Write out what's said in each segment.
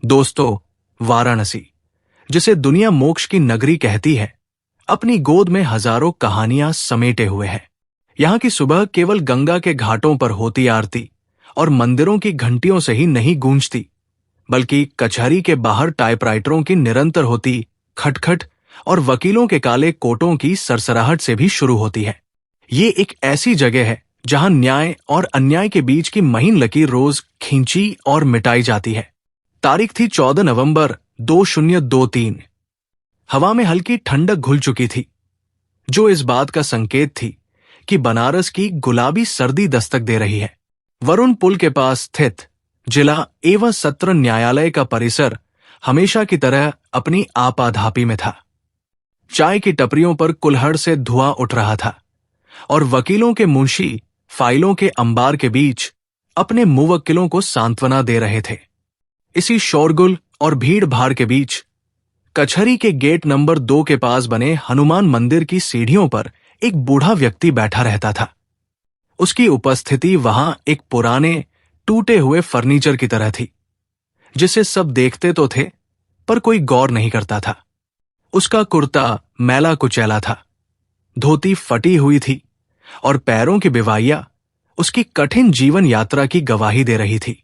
दोस्तों, वाराणसी, जिसे दुनिया मोक्ष की नगरी कहती है, अपनी गोद में हजारों कहानियां समेटे हुए है। यहाँ की सुबह केवल गंगा के घाटों पर होती आरती और मंदिरों की घंटियों से ही नहीं गूंजती, बल्कि कचहरी के बाहर टाइपराइटरों की निरंतर होती खटखट और वकीलों के काले कोटों की सरसराहट से भी शुरू होती है। ये एक ऐसी जगह है जहां न्याय और अन्याय के बीच की महीन लकीर रोज खींची और मिटाई जाती है। तारीख थी 14 नवंबर 2023। हवा में हल्की ठंडक घुल चुकी थी, जो इस बात का संकेत थी कि बनारस की गुलाबी सर्दी दस्तक दे रही है। वरुण पुल के पास स्थित जिला एवं सत्र न्यायालय का परिसर हमेशा की तरह अपनी आपाधापी में था। चाय की टपरियों पर कुल्हड़ से धुआं उठ रहा था और वकीलों के मुंशी फाइलों के अंबार के बीच अपने मुवक्किलों को सांत्वना दे रहे थे। इसी शोरगुल और भीड़ भाड़ के बीच कचहरी के गेट नंबर 2 के पास बने हनुमान मंदिर की सीढ़ियों पर एक बूढ़ा व्यक्ति बैठा रहता था। उसकी उपस्थिति वहां एक पुराने टूटे हुए फर्नीचर की तरह थी, जिसे सब देखते तो थे पर कोई गौर नहीं करता था। उसका कुर्ता मैला कुचैला था, धोती फटी हुई थी और पैरों की बिवाइयां उसकी कठिन जीवन यात्रा की गवाही दे रही थी।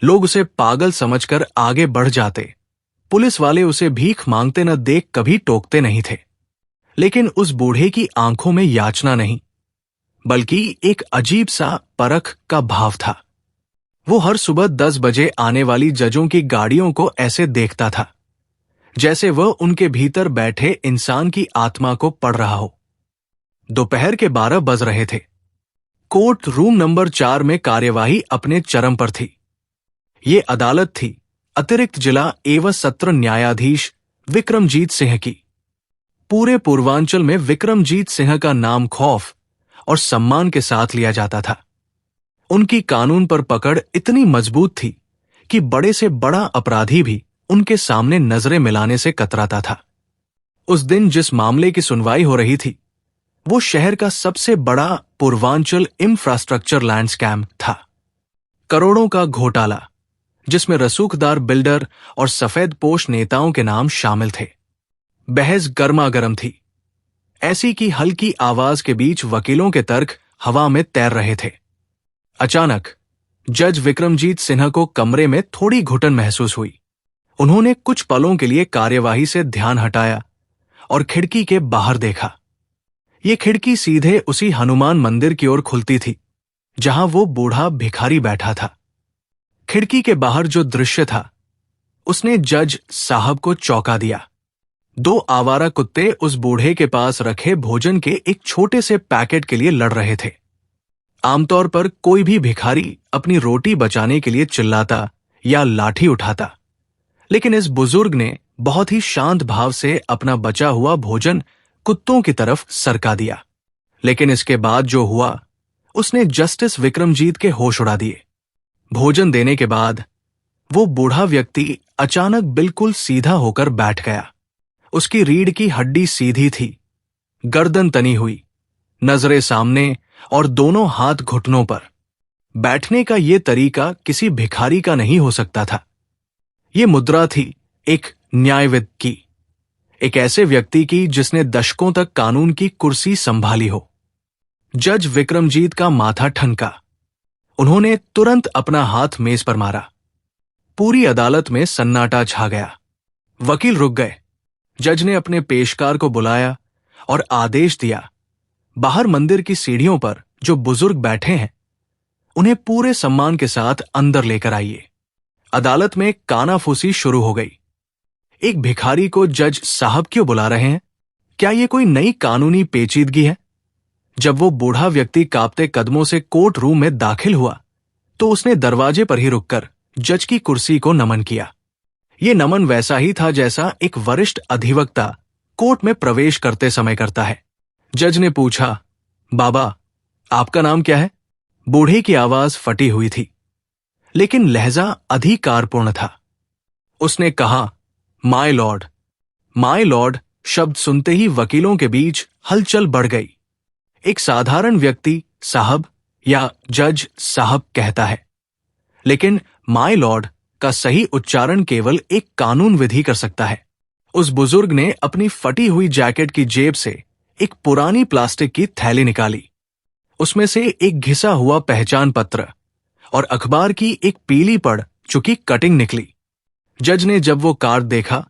लोग उसे पागल समझकर आगे बढ़ जाते, पुलिस वाले उसे भीख मांगते न देख कभी टोकते नहीं थे। लेकिन उस बूढ़े की आंखों में याचना नहीं, बल्कि एक अजीब सा परख का भाव था। वो हर सुबह 10 बजे आने वाली जजों की गाड़ियों को ऐसे देखता था जैसे वह उनके भीतर बैठे इंसान की आत्मा को पढ़ रहा हो। दोपहर के 12 बज रहे थे। कोर्ट रूम नंबर 4 में कार्यवाही अपने चरम पर थी। ये अदालत थी अतिरिक्त जिला एवं सत्र न्यायाधीश विक्रमजीत सिंह की। पूरे पूर्वांचल में विक्रमजीत सिंह का नाम खौफ और सम्मान के साथ लिया जाता था। उनकी कानून पर पकड़ इतनी मजबूत थी कि बड़े से बड़ा अपराधी भी उनके सामने नजरें मिलाने से कतराता था। उस दिन जिस मामले की सुनवाई हो रही थी, वो शहर का सबसे बड़ा पूर्वांचल इंफ्रास्ट्रक्चर लैंड स्कैम था। करोड़ों का घोटाला, जिसमें रसूखदार बिल्डर और सफेद पोश नेताओं के नाम शामिल थे। बहस गर्मागरम थी, ऐसी कि हल्की आवाज के बीच वकीलों के तर्क हवा में तैर रहे थे। अचानक जज विक्रमजीत सिन्हा को कमरे में थोड़ी घुटन महसूस हुई। उन्होंने कुछ पलों के लिए कार्यवाही से ध्यान हटाया और खिड़की के बाहर देखा। ये खिड़की सीधे उसी हनुमान मंदिर की ओर खुलती थी जहां वो बूढ़ा भिखारी बैठा था। खिड़की के बाहर जो दृश्य था, उसने जज साहब को चौंका दिया। 2 आवारा कुत्ते उस बूढ़े के पास रखे भोजन के एक छोटे से पैकेट के लिए लड़ रहे थे। आमतौर पर कोई भी भिखारी अपनी रोटी बचाने के लिए चिल्लाता या लाठी उठाता, लेकिन इस बुजुर्ग ने बहुत ही शांत भाव से अपना बचा हुआ भोजन कुत्तों की तरफ सरका दिया। लेकिन इसके बाद जो हुआ, उसने जस्टिस विक्रमजीत के होश उड़ा दिए। भोजन देने के बाद वो बूढ़ा व्यक्ति अचानक बिल्कुल सीधा होकर बैठ गया। उसकी रीढ़ की हड्डी सीधी थी, गर्दन तनी हुई, नजरें सामने और दोनों हाथ घुटनों पर। बैठने का ये तरीका किसी भिखारी का नहीं हो सकता था। ये मुद्रा थी एक न्यायविद की, एक ऐसे व्यक्ति की जिसने दशकों तक कानून की कुर्सी संभाली हो। जज विक्रमजीत का माथा ठनका। उन्होंने तुरंत अपना हाथ मेज पर मारा। पूरी अदालत में सन्नाटा छा गया। वकील रुक गए। जज ने अपने पेशकार को बुलाया और आदेश दिया, बाहर मंदिर की सीढ़ियों पर जो बुजुर्ग बैठे हैं, उन्हें पूरे सम्मान के साथ अंदर लेकर आइए। अदालत में कानाफूसी शुरू हो गई। एक भिखारी को जज साहब क्यों बुला रहे हैं? क्या यह कोई नई कानूनी पेचीदगी है? जब वो बूढ़ा व्यक्ति कांपते कदमों से कोर्ट रूम में दाखिल हुआ, तो उसने दरवाजे पर ही रुककर जज की कुर्सी को नमन किया। ये नमन वैसा ही था जैसा एक वरिष्ठ अधिवक्ता कोर्ट में प्रवेश करते समय करता है। जज ने पूछा, बाबा, आपका नाम क्या है? बूढ़े की आवाज फटी हुई थी, लेकिन लहजा अधिकारपूर्ण था। उसने कहा, माय लॉर्ड। माय लॉर्ड शब्द सुनते ही वकीलों के बीच हलचल बढ़ गई। एक साधारण व्यक्ति साहब या जज साहब कहता है, लेकिन माय लॉर्ड का सही उच्चारण केवल एक कानून विधि कर सकता है। उस बुजुर्ग ने अपनी फटी हुई जैकेट की जेब से एक पुरानी प्लास्टिक की थैली निकाली। उसमें से एक घिसा हुआ पहचान पत्र और अखबार की एक पीली पड़ चुकी कटिंग निकली। जज ने जब वो कार्ड देखा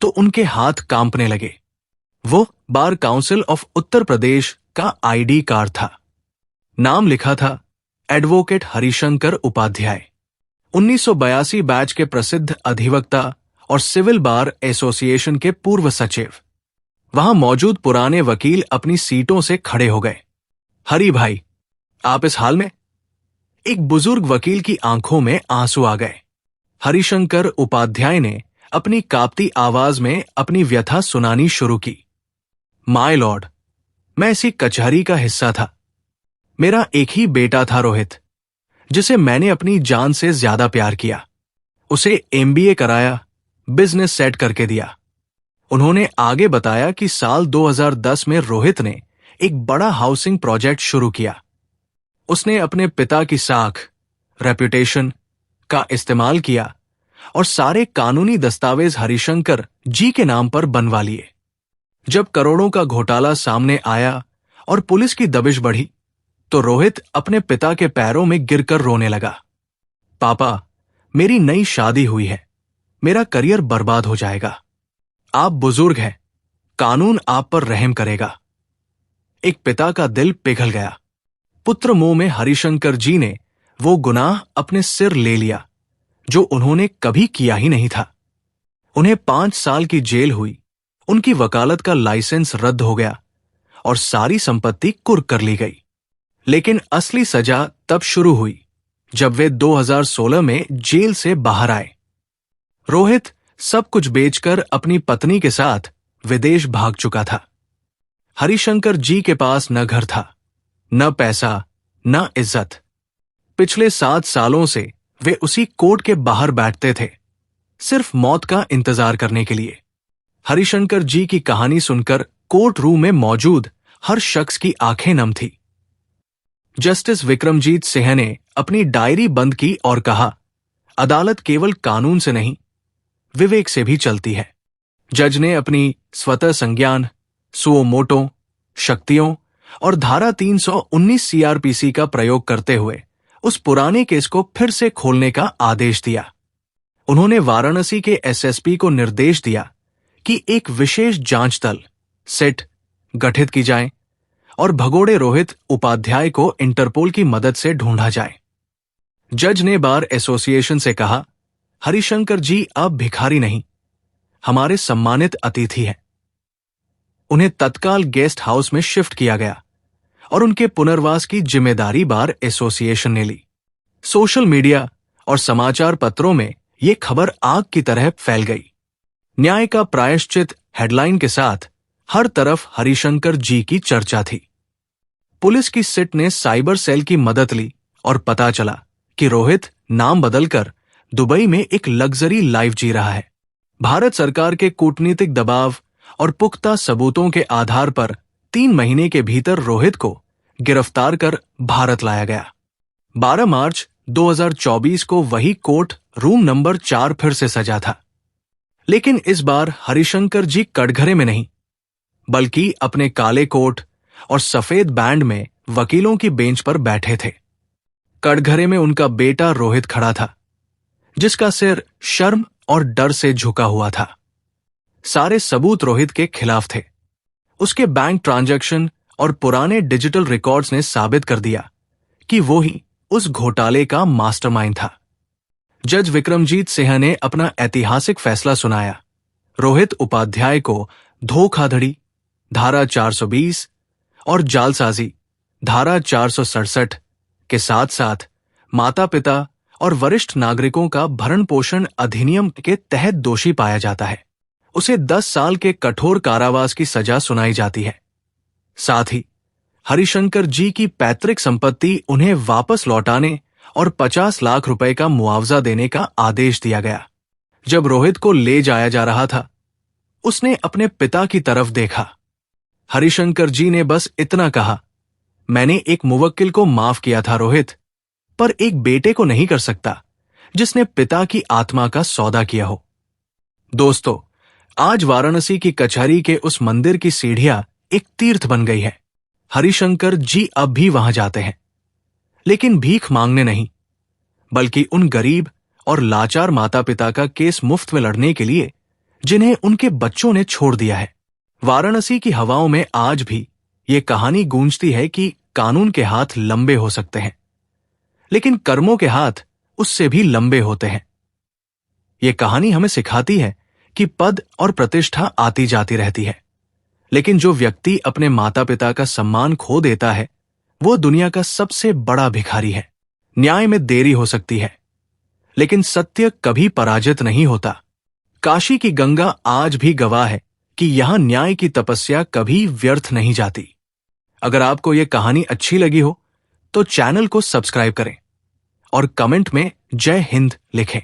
तो उनके हाथ कांपने लगे। वो bar council of Uttar Pradesh का आईडी कार्ड था। नाम लिखा था एडवोकेट हरिशंकर उपाध्याय, 1982 बैच के प्रसिद्ध अधिवक्ता और सिविल बार एसोसिएशन के पूर्व सचिव। वहां मौजूद पुराने वकील अपनी सीटों से खड़े हो गए। हरी भाई, आप इस हाल में? एक बुजुर्ग वकील की आंखों में आंसू आ गए। हरिशंकर उपाध्याय ने अपनी कांपती आवाज में अपनी व्यथा सुनानी शुरू की। माय लॉर्ड, मैं इसी कचहरी का हिस्सा था। मेरा एक ही बेटा था रोहित, जिसे मैंने अपनी जान से ज्यादा प्यार किया। उसे एमबीए कराया, बिजनेस सेट करके दिया। उन्होंने आगे बताया कि साल 2010 में रोहित ने एक बड़ा हाउसिंग प्रोजेक्ट शुरू किया। उसने अपने पिता की साख, रेपुटेशन का इस्तेमाल किया और सारे कानूनी दस्तावेज हरिशंकर जी के नाम पर बनवा लिए। जब करोड़ों का घोटाला सामने आया और पुलिस की दबिश बढ़ी, तो रोहित अपने पिता के पैरों में गिरकर रोने लगा। पापा, मेरी नई शादी हुई है, मेरा करियर बर्बाद हो जाएगा। आप बुजुर्ग हैं, कानून आप पर रहम करेगा। एक पिता का दिल पिघल गया। पुत्र मोह में हरिशंकर जी ने वो गुनाह अपने सिर ले लिया जो उन्होंने कभी किया ही नहीं था। उन्हें 5 साल की जेल हुई, उनकी वकालत का लाइसेंस रद्द हो गया और सारी संपत्ति कुर्क कर ली गई। लेकिन असली सजा तब शुरू हुई जब वे 2016 में जेल से बाहर आए। रोहित सब कुछ बेचकर अपनी पत्नी के साथ विदेश भाग चुका था। हरिशंकर जी के पास न घर था, न पैसा, न इज्जत। पिछले 7 सालों से वे उसी कोर्ट के बाहर बैठते थे, सिर्फ मौत का इंतजार करने के लिए। हरिशंकर जी की कहानी सुनकर कोर्ट रूम में मौजूद हर शख्स की आंखें नम थी। जस्टिस विक्रमजीत सिंह ने अपनी डायरी बंद की और कहा, अदालत केवल कानून से नहीं, विवेक से भी चलती है। जज ने अपनी स्वतः संज्ञान, सुओ मोटो शक्तियों और धारा 319 सीआरपीसी का प्रयोग करते हुए उस पुराने केस को फिर से खोलने का आदेश दिया। उन्होंने वाराणसी के एसएसपी को निर्देश दिया कि एक विशेष जांच दल सेट गठित की जाए और भगोड़े रोहित उपाध्याय को इंटरपोल की मदद से ढूंढा जाए। जज ने बार एसोसिएशन से कहा, हरिशंकर जी अब भिखारी नहीं, हमारे सम्मानित अतिथि हैं। उन्हें तत्काल गेस्ट हाउस में शिफ्ट किया गया और उनके पुनर्वास की जिम्मेदारी बार एसोसिएशन ने ली। सोशल मीडिया और समाचार पत्रों में यह खबर आग की तरह फैल गई। न्याय का प्रायश्चित हेडलाइन के साथ हर तरफ हरिशंकर जी की चर्चा थी। पुलिस की सिट ने साइबर सेल की मदद ली और पता चला कि रोहित नाम बदलकर दुबई में एक लग्जरी लाइफ जी रहा है। भारत सरकार के कूटनीतिक दबाव और पुख्ता सबूतों के आधार पर 3 महीने के भीतर रोहित को गिरफ्तार कर भारत लाया गया। 12 मार्च 2024 को वही कोर्ट रूम नंबर 4 फिर से सजा था। लेकिन इस बार हरिशंकर जी कटघरे में नहीं, बल्कि अपने काले कोट और सफेद बैंड में वकीलों की बेंच पर बैठे थे। कटघरे में उनका बेटा रोहित खड़ा था, जिसका सिर शर्म और डर से झुका हुआ था। सारे सबूत रोहित के खिलाफ थे। उसके बैंक ट्रांजैक्शन और पुराने डिजिटल रिकॉर्ड्स ने साबित कर दिया कि वो ही उस घोटाले का मास्टरमाइंड था। जज विक्रमजीत सिंह ने अपना ऐतिहासिक फैसला सुनाया। रोहित उपाध्याय को धोखाधड़ी धारा 420 और जालसाजी धारा 467 के साथ साथ माता पिता और वरिष्ठ नागरिकों का भरण पोषण अधिनियम के तहत दोषी पाया जाता है। उसे 10 साल के कठोर कारावास की सजा सुनाई जाती है। साथ ही हरिशंकर जी की पैतृक संपत्ति उन्हें वापस लौटाने और 50 लाख रुपए का मुआवजा देने का आदेश दिया गया। जब रोहित को ले जाया जा रहा था, उसने अपने पिता की तरफ देखा। हरिशंकर जी ने बस इतना कहा, मैंने एक मुवक्किल को माफ किया था रोहित, पर एक बेटे को नहीं कर सकता जिसने पिता की आत्मा का सौदा किया हो। दोस्तों, आज वाराणसी की कचहरी के उस मंदिर की सीढ़ियां एक तीर्थ बन गई है। हरिशंकर जी अब भी वहां जाते हैं, लेकिन भीख मांगने नहीं, बल्कि उन गरीब और लाचार माता पिता का केस मुफ्त में लड़ने के लिए जिन्हें उनके बच्चों ने छोड़ दिया है। वाराणसी की हवाओं में आज भी ये कहानी गूंजती है कि कानून के हाथ लंबे हो सकते हैं, लेकिन कर्मों के हाथ उससे भी लंबे होते हैं। ये कहानी हमें सिखाती है कि पद और प्रतिष्ठा आती जाती रहती है, लेकिन जो व्यक्ति अपने माता पिता का सम्मान खो देता है वो दुनिया का सबसे बड़ा भिखारी है। न्याय में देरी हो सकती है, लेकिन सत्य कभी पराजित नहीं होता। काशी की गंगा आज भी गवाह है कि यहां न्याय की तपस्या कभी व्यर्थ नहीं जाती। अगर आपको यह कहानी अच्छी लगी हो तो चैनल को सब्सक्राइब करें और कमेंट में जय हिंद लिखें।